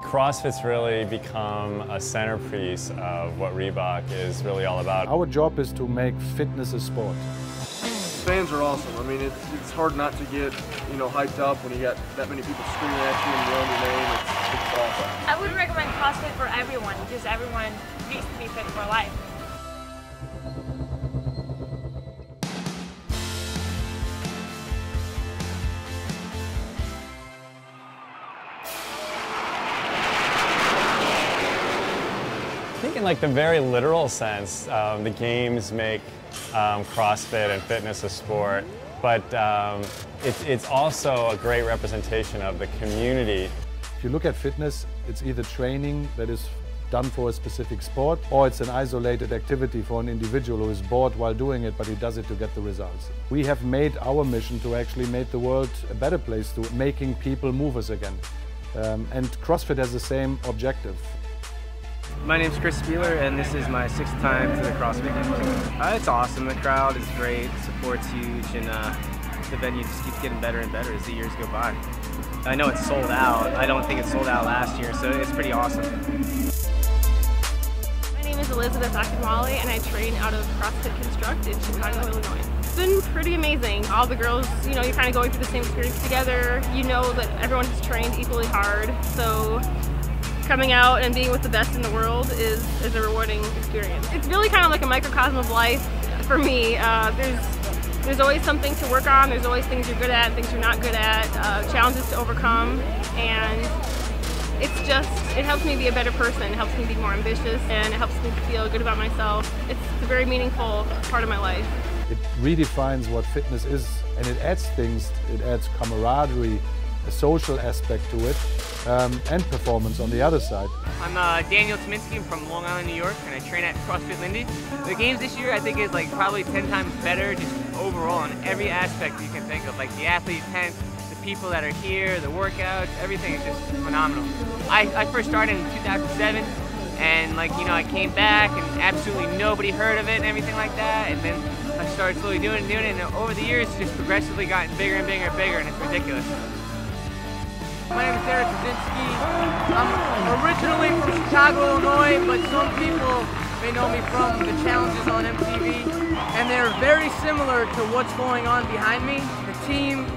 CrossFit's really become a centerpiece of what Reebok is really all about. Our job is to make fitness a sport. Fans are awesome. I mean, it's hard not to get, hyped up when you got that many people screaming at you and yelling your name. It's awesome. I would recommend CrossFit for everyone, because everyone needs to be fit for life. I think in like the very literal sense, the games make CrossFit and fitness a sport, but it's also a great representation of the community. If you look at fitness, it's either training that is done for a specific sport, or it's an isolated activity for an individual who is bored while doing it, but he does it to get the results. We have made our mission to actually make the world a better place, to making people movers again. And CrossFit has the same objective. My name's Chris Spieler, and this is my 6th time to the CrossFit Games. It's awesome. The crowd is great, the support's huge, and the venue just keeps getting better and better as the years go by. I know it's sold out. I don't think it sold out last year, so it's pretty awesome. My name is Elizabeth Akinwale, and I train out of CrossFit Construct in Chicago, Illinois. It's been pretty amazing. All the girls, you're kind of going through the same experience together. You know that everyone has trained equally hard, so coming out and being with the best in the world is a rewarding experience. It's really kind of like a microcosm of life for me. There's always something to work on, there's always things you're good at and things you're not good at, challenges to overcome, and it helps me be a better person, it helps me be more ambitious, and it helps me feel good about myself. It's a very meaningful part of my life. It redefines what fitness is, and it adds things, it adds camaraderie, a social aspect to it, and performance on the other side. I'm Daniel Tominski. I'm from Long Island, New York, and I train at CrossFit Lindy. The games this year I think is probably 10 times better just overall in every aspect you can think of. Like the athlete tent, the people that are here, the workouts, everything is just phenomenal. I first started in 2007, and I came back and absolutely nobody heard of it and everything like that, and then I started slowly doing it, and over the years it's just progressively gotten bigger and bigger and bigger, and it's ridiculous. My name is Eric Kaczynski. I'm originally from Chicago, Illinois, but some people may know me from the challenges on MTV, and they're very similar to what's going on behind me. The team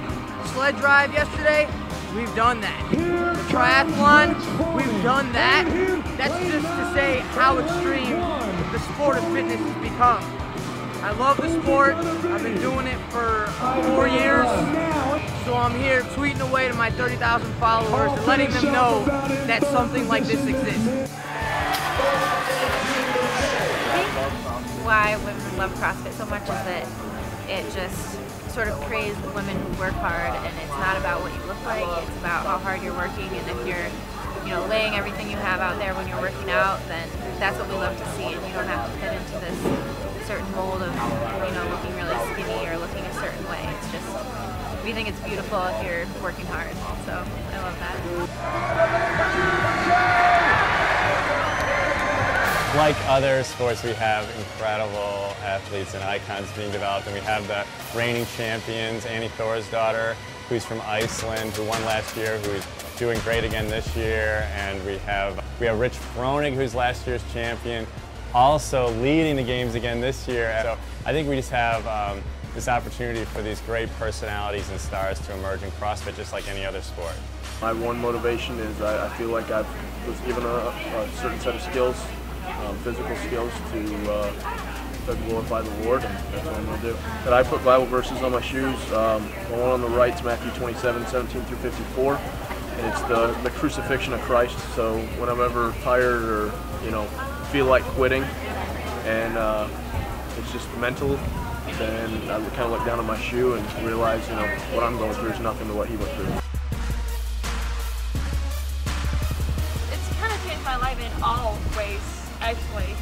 sled drive yesterday, we've done that. The triathlon, we've done that. That's just to say how extreme the sport of fitness has become. I love the sport. I've been doing it for 4 years. So I'm here tweeting away to my 30,000 followers and letting them know that something like this exists. I think why women love CrossFit so much is that it just sort of praise the women who work hard, and it's not about what you look like, it's about how hard you're working, and if you're laying everything you have out there when you're working out, then that's what we love to see, and you don't have to fit into this certain mold of looking really skinny or looking a certain way. It's just, we think it's beautiful if you're working hard, so I love that. Like other sports, we have incredible athletes and icons being developed, and we have the reigning champions, Annie Thorisdottir, who's from Iceland, who won last year, who's doing great again this year, and we have Rich Froning, who's last year's champion, also leading the games again this year. So I think we just have this opportunity for these great personalities and stars to emerge in CrossFit just like any other sport. My one motivation is I feel like I was given a certain set of skills, physical skills to glorify the Lord, and that's what I'm going to do. And I put Bible verses on my shoes. The one on the right is Matthew 27:17-54, and it's the crucifixion of Christ. So when I'm ever tired or feel like quitting, and it's just mental, then I kind of look down at my shoe and realize what I'm going through is nothing to what He went through. It's kind of changed my life in all ways, actually.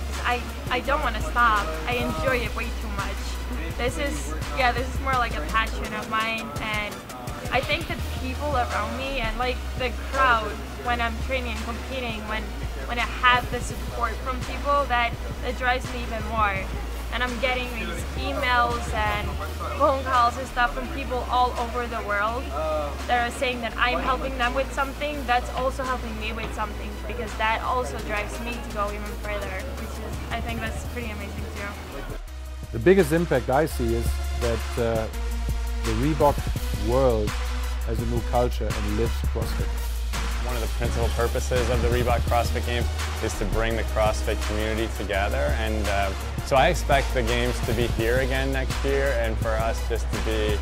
I don't want to stop. I enjoy it way too much. This is more like a passion of mine, and I think the people around me and the crowd when I'm training and competing, when I have the support from people, that drives me even more. and I'm getting these emails and phone calls and stuff from people all over the world that are saying that I'm helping them with something. That's also helping me with something, because that also drives me to go even further, which is, I think that's pretty amazing too. The biggest impact I see is that the Reebok world has a new culture and lives CrossFit. One of the principal purposes of the Reebok CrossFit Games is to bring the CrossFit community together, and so I expect the games to be here again next year, and for us just to be,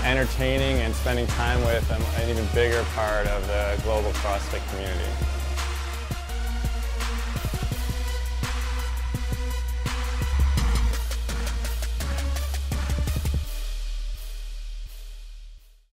entertaining and spending time with an even bigger part of the global CrossFit community.